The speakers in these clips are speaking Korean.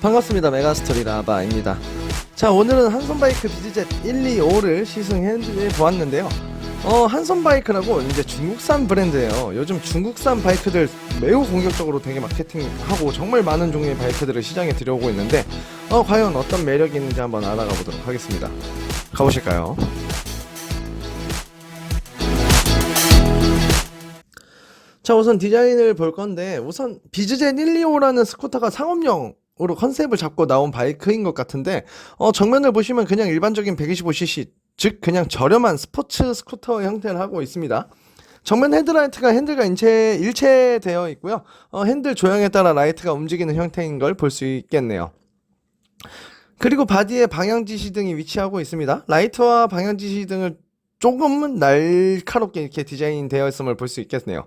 반갑습니다. 메가스토리 라바입니다. 자, 오늘은 한손바이크 비즈젯 125를 시승해 보았는데요. 한손바이크라고 이제 중국산 브랜드예요. 요즘 중국산 바이크들 매우 공격적으로 되게 마케팅하고 정말 많은 종류의 바이크들을 시장에 들여오고 있는데 과연 어떤 매력이 있는지 한번 알아가 보도록 하겠습니다. 가보실까요? 자, 우선 디자인을 볼 건데, 우선 비즈젯 125라는 스쿠터가 상업용으로 컨셉을 잡고 나온 바이크인 것 같은데, 정면을 보시면 그냥 일반적인 125cc, 즉 그냥 저렴한 스포츠 스쿠터 형태를 하고 있습니다. 정면 헤드라이트가 핸들과 일체되어 있고요. 핸들 조향에 따라 라이트가 움직이는 형태인 걸 볼 수 있겠네요. 그리고 바디에 방향지시등이 위치하고 있습니다. 라이트와 방향지시등을 조금은 날카롭게 이렇게 디자인되어 있음을 볼 수 있겠네요.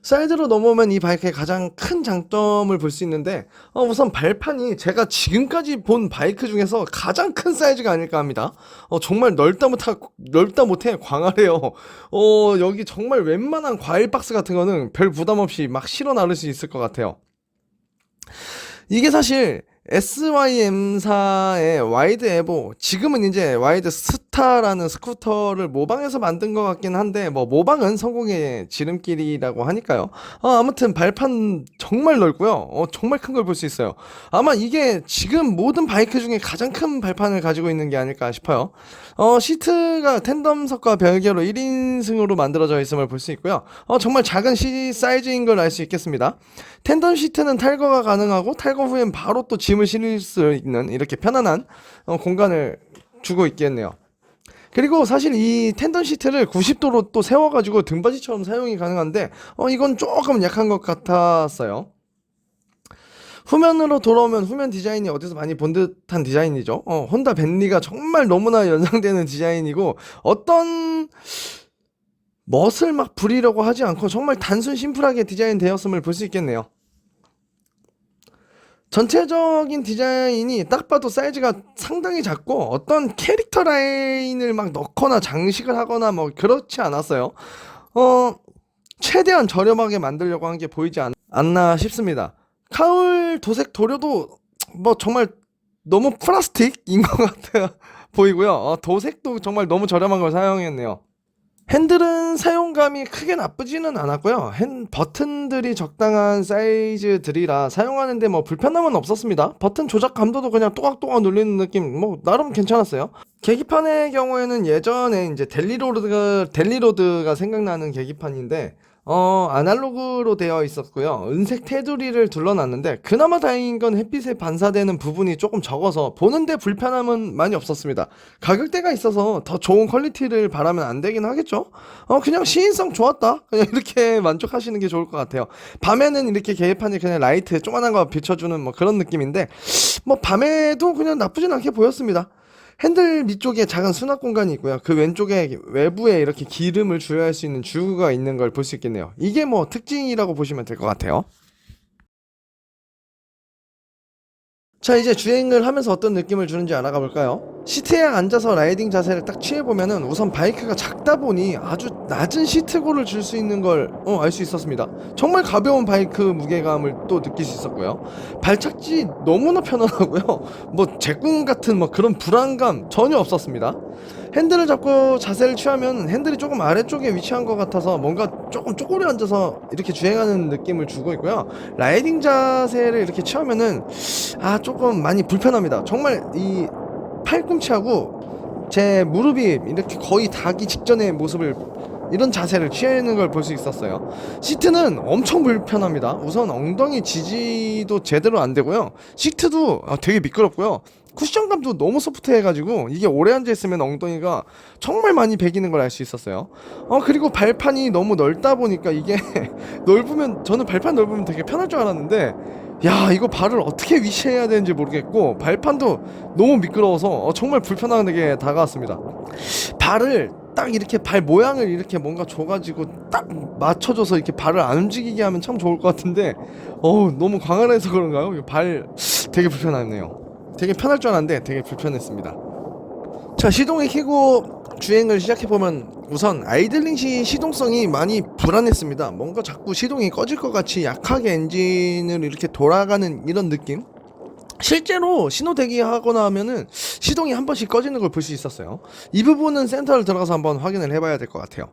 사이드로 넘어오면 이 바이크의 가장 큰 장점을 볼 수 있는데, 우선 발판이 제가 지금까지 본 바이크 중에서 가장 큰 사이즈가 아닐까 합니다. 정말 넓다 못해 광활해요. 여기 정말 웬만한 과일 박스 같은 거는 별 부담 없이 막 실어 나를 수 있을 것 같아요. 이게 사실 SYM사의 와이드 에보, 지금은 이제 와이드 스타라는 스쿠터를 모방해서 만든 것 같긴 한데, 모방은 성공의 지름길이라고 하니까요. 아무튼 발판 정말 넓고요. 정말 큰 걸 볼 수 있어요. 아마 이게 지금 모든 바이크 중에 가장 큰 발판을 가지고 있는 게 아닐까 싶어요. 시트가 텐덤석과 별개로 1인승으로 만들어져 있음을 볼 수 있고요. 정말 작은 사이즈인 걸 알 수 있겠습니다. 텐덤 시트는 탈거가 가능하고, 탈거 후엔 바로 또 짐을 실을 수 있는 이렇게 편안한 공간을 주고 있겠네요. 그리고 사실 이 텐덤 시트를 90도로 또 세워가지고 등받이처럼 사용이 가능한데, 이건 조금 약한 것 같았어요. 후면으로 돌아오면 후면 디자인이 어디서 많이 본 듯한 디자인이죠. 혼다 벤리가 정말 너무나 연상되는 디자인이고, 어떤 멋을 막 부리려고 하지 않고 정말 단순 심플하게 디자인되었음을 볼 수 있겠네요. 전체적인 디자인이 딱 봐도 사이즈가 상당히 작고, 어떤 캐릭터 라인을 막 넣거나 장식을 하거나 뭐 그렇지 않았어요. 최대한 저렴하게 만들려고 한 게 보이지 않나 싶습니다. 카울 도색 도료도 정말 너무 플라스틱인 것 같아 보이고요. 도색도 정말 너무 저렴한 걸 사용했네요. 핸들은 사용감이 크게 나쁘지는 않았고요. 버튼들이 적당한 사이즈들이라 사용하는데 불편함은 없었습니다. 버튼 조작 감도도 그냥 또각또각 눌리는 느낌, 나름 괜찮았어요. 계기판의 경우에는 예전에 이제 델리로드가 생각나는 계기판인데, 아날로그로 되어 있었고요. 은색 테두리를 둘러놨는데, 그나마 다행인 건 햇빛에 반사되는 부분이 조금 적어서 보는데 불편함은 많이 없었습니다. 가격대가 있어서 더 좋은 퀄리티를 바라면 안 되긴 하겠죠? 그냥 시인성 좋았다, 그냥 이렇게 만족하시는 게 좋을 것 같아요. 밤에는 이렇게 계기판이 그냥 라이트 조그만한 거 비춰주는 그런 느낌인데, 밤에도 그냥 나쁘진 않게 보였습니다. 핸들 밑쪽에 작은 수납 공간이 있고요. 그 왼쪽에 외부에 이렇게 기름을 주유할 수 있는 주구가 있는 걸 볼 수 있겠네요. 이게 특징이라고 보시면 될 것 같아요. 자, 이제 주행을 하면서 어떤 느낌을 주는지 알아가 볼까요? 시트에 앉아서 라이딩 자세를 딱 취해보면은, 우선 바이크가 작다 보니 아주 낮은 시트고를 줄 수 있는 걸 알 수 있었습니다. 정말 가벼운 바이크 무게감을 또 느낄 수 있었고요. 발착지 너무나 편안하고요. 제 꿈 같은 그런 불안감 전혀 없었습니다. 핸들을 잡고 자세를 취하면 핸들이 조금 아래쪽에 위치한 것 같아서 뭔가 조금 쪼그려 앉아서 이렇게 주행하는 느낌을 주고 있고요. 라이딩 자세를 이렇게 취하면은 조금 많이 불편합니다. 정말 이 팔꿈치하고 제 무릎이 이렇게 거의 닿기 직전의 모습을, 이런 자세를 취하는 걸 볼 수 있었어요. 시트는 엄청 불편합니다. 우선 엉덩이 지지도 제대로 안 되고요. 시트도 되게 미끄럽고요. 쿠션감도 너무 소프트해가지고 이게 오래 앉아있으면 엉덩이가 정말 많이 베기는 걸 알 수 있었어요. 그리고 발판이 너무 넓다 보니까 이게 저는 발판 넓으면 되게 편할 줄 알았는데, 이거 발을 어떻게 위치해야 되는지 모르겠고, 발판도 너무 미끄러워서 정말 불편하게 다가왔습니다. 발을 딱 이렇게 발 모양을 이렇게 뭔가 줘가지고 딱 맞춰줘서 이렇게 발을 안 움직이게 하면 참 좋을 것 같은데, 너무 광활해서 그런가요? 발 되게 불편하네요. 되게 편할 줄 알았는데 되게 불편했습니다. 자, 시동을 켜고 주행을 시작해보면 우선 아이들링 시 시동성이 많이 불안했습니다. 뭔가 자꾸 시동이 꺼질 것 같이 약하게 엔진을 이렇게 돌아가는 이런 느낌? 실제로 신호 대기하거나 하면은 시동이 한 번씩 꺼지는 걸 볼 수 있었어요. 이 부분은 센터를 들어가서 한번 확인을 해봐야 될 것 같아요.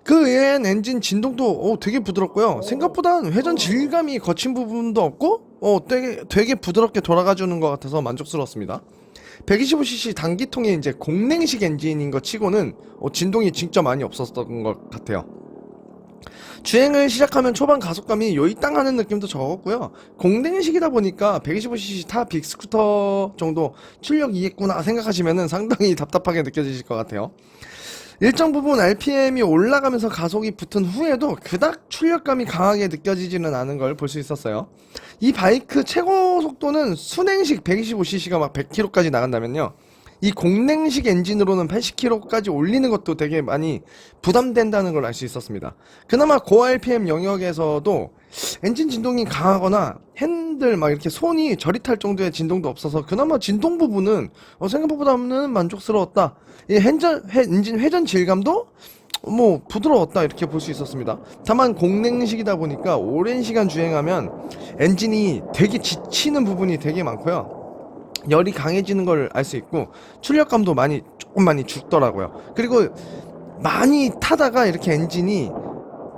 그 외엔 엔진 진동도 되게 부드럽고요. 생각보다 회전 질감이 거친 부분도 없고 되게 부드럽게 돌아가주는 것 같아서 만족스러웠습니다. 125cc 단기통의 이제 공냉식 엔진인 것 치고는 진동이 진짜 많이 없었던 것 같아요. 주행을 시작하면 초반 가속감이 요이땅하는 느낌도 적었고요. 공냉식이다 보니까 125cc 타 빅스쿠터 정도 출력이겠구나 생각하시면은 상당히 답답하게 느껴지실 것 같아요. 일정 부분 RPM이 올라가면서 가속이 붙은 후에도 그닥 출력감이 강하게 느껴지지는 않은 걸 볼 수 있었어요. 이 바이크 최고 속도는 순행식 125cc가 막 100km까지 나간다면요, 이 공냉식 엔진으로는 80km까지 올리는 것도 되게 많이 부담된다는 걸 알 수 있었습니다. 그나마 고 RPM 영역에서도 엔진 진동이 강하거나 핸들 막 이렇게 손이 저릿할 정도의 진동도 없어서 그나마 진동 부분은 생각보다는 만족스러웠다. 이 엔진 회전 질감도 뭐 부드러웠다, 이렇게 볼 수 있었습니다. 다만 공냉식이다 보니까 오랜 시간 주행하면 엔진이 되게 지치는 부분이 되게 많고요. 열이 강해지는 걸 알 수 있고 출력감도 조금 많이 죽더라고요. 그리고 많이 타다가 이렇게 엔진이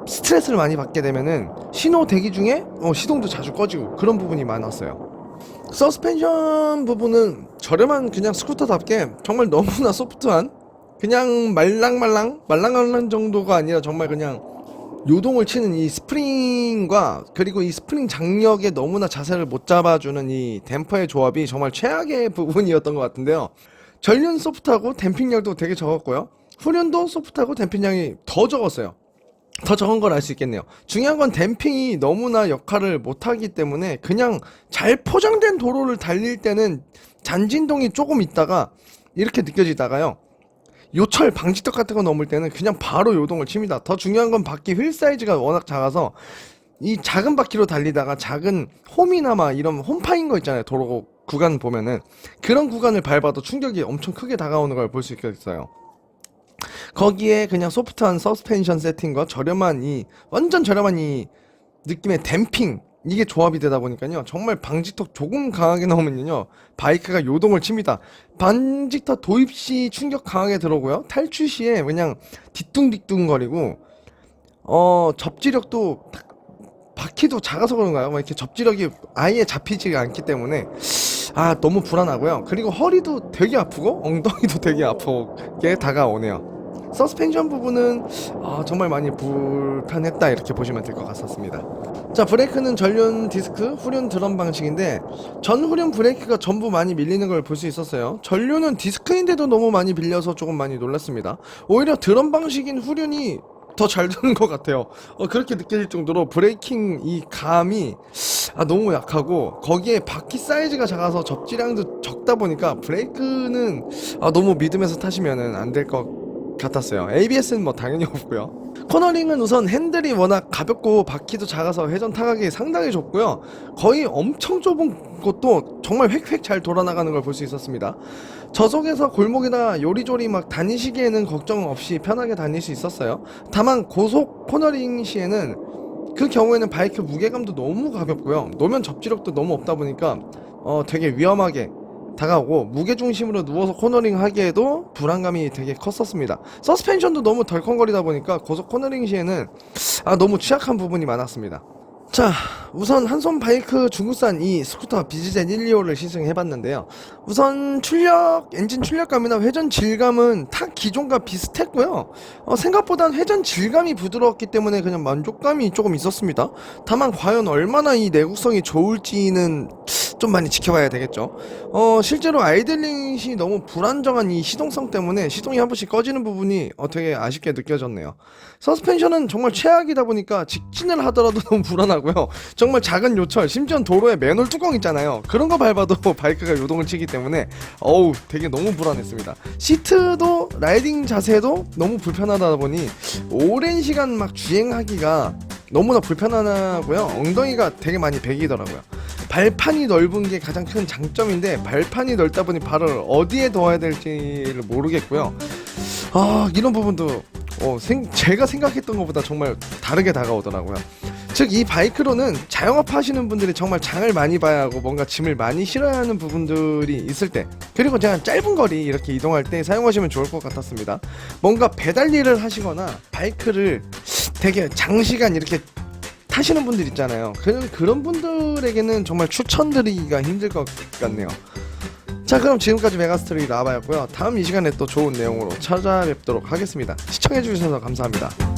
스트레스를 많이 받게 되면은 신호 대기 중에 시동도 자주 꺼지고 그런 부분이 많았어요. 서스펜션 부분은 저렴한 그냥 스쿠터답게 정말 너무나 소프트한, 그냥 말랑말랑 정도가 아니라 정말 그냥 요동을 치는 이 스프링과, 그리고 이 스프링 장력에 너무나 자세를 못 잡아주는 이 댐퍼의 조합이 정말 최악의 부분이었던 것 같은데요. 전륜 소프트하고 댐핑력도 되게 적었고요. 후륜도 소프트하고 댐핑량이 더 적었어요. 더 적은 걸 알 수 있겠네요. 중요한 건 댐핑이 너무나 역할을 못하기 때문에 그냥 잘 포장된 도로를 달릴 때는 잔진동이 조금 있다가 이렇게 느껴지다가요, 요철 방지턱 같은 거 넘을 때는 그냥 바로 요동을 칩니다. 더 중요한 건 바퀴 휠 사이즈가 워낙 작아서 이 작은 바퀴로 달리다가 작은 홈이나 막 이런 홈 파인 거 있잖아요, 도로 구간 보면은 그런 구간을 밟아도 충격이 엄청 크게 다가오는 걸 볼 수 있겠어요. 거기에 그냥 소프트한 서스펜션 세팅과 완전 저렴한 이 느낌의 댐핑, 이게 조합이 되다 보니까요, 정말 방지턱 조금 강하게 넣으면요 바이크가 요동을 칩니다. 방지턱 도입 시 충격 강하게 들어오고요, 탈출 시에 그냥 뒤뚱뒤뚱거리고 접지력도 바퀴도 작아서 그런가요? 뭐 이렇게 접지력이 아예 잡히지가 않기 때문에 너무 불안하고요. 그리고 허리도 되게 아프고 엉덩이도 되게 아프게 다가오네요. 서스펜션 부분은 정말 많이 불편했다, 이렇게 보시면 될 것 같았습니다. 자, 브레이크는 전륜 디스크, 후륜 드럼 방식인데 전 후륜 브레이크가 전부 많이 밀리는 걸 볼 수 있었어요. 전륜은 디스크인데도 너무 많이 밀려서 조금 많이 놀랐습니다. 오히려 드럼 방식인 후륜이 더 잘 드는 것 같아요. 그렇게 느껴질 정도로 브레이킹 이 감이 너무 약하고, 거기에 바퀴 사이즈가 작아서 접지량도 적다 보니까 브레이크는 너무 믿으면서 타시면은 안 될 것 같았어요. ABS는 뭐 당연히 없고요. 코너링은 우선 핸들이 워낙 가볍고 바퀴도 작아서 회전 타각이 상당히 좁고요. 거의 엄청 좁은 곳도 정말 획획 잘 돌아나가는 걸 볼 수 있었습니다. 저속에서 골목이나 요리조리 막 다니시기에는 걱정 없이 편하게 다닐 수 있었어요. 다만 고속 코너링 시에는 그 경우에는 바이크 무게감도 너무 가볍고요, 노면 접지력도 너무 없다 보니까 되게 위험하게 다가오고 무게중심으로 누워서 코너링 하기에도 불안감이 되게 컸었습니다. 서스펜션도 너무 덜컹거리다 보니까 고속 코너링 시에는 너무 취약한 부분이 많았습니다. 자, 우선 한손 바이크 중국산 이 스쿠터 BZZ 125를 시승해봤는데요. 우선 엔진 출력감이나 회전 질감은 타 기종과 비슷했고요. 생각보다 회전 질감이 부드러웠기 때문에 그냥 만족감이 조금 있었습니다. 다만 과연 얼마나 이 내구성이 좋을지는 좀 많이 지켜봐야 되겠죠. 실제로 아이들링 시 너무 불안정한 이 시동성 때문에 시동이 한 번씩 꺼지는 부분이 되게 아쉽게 느껴졌네요. 서스펜션은 정말 최악이다 보니까 직진을 하더라도 너무 불안하고요. 정말 작은 요철, 심지어 도로에 맨홀 뚜껑 있잖아요. 그런 거 밟아도 바이크가 요동을 치기 때문에 되게 너무 불안했습니다. 시트도 라이딩 자세도 너무 불편하다 보니 오랜 시간 막 주행하기가 너무나 불편하고요. 엉덩이가 되게 많이 베기더라고요. 발판이 넓은 게 가장 큰 장점인데 발판이 넓다 보니 발을 어디에 둬야 될지를 모르겠고요. 이런 부분도 제가 생각했던 것보다 정말 다르게 다가오더라고요. 즉 이 바이크로는 자영업 하시는 분들이 정말 장을 많이 봐야 하고 뭔가 짐을 많이 실어야 하는 부분들이 있을 때, 그리고 그냥 짧은 거리 이렇게 이동할 때 사용하시면 좋을 것 같았습니다. 뭔가 배달 일을 하시거나 바이크를 되게 장시간 이렇게 타시는 분들 있잖아요. 그런 분들에게는 정말 추천드리기가 힘들 것 같네요. 자, 그럼 지금까지 메가스토리 라바였고요. 다음 이 시간에 또 좋은 내용으로 찾아뵙도록 하겠습니다. 시청해주셔서 감사합니다.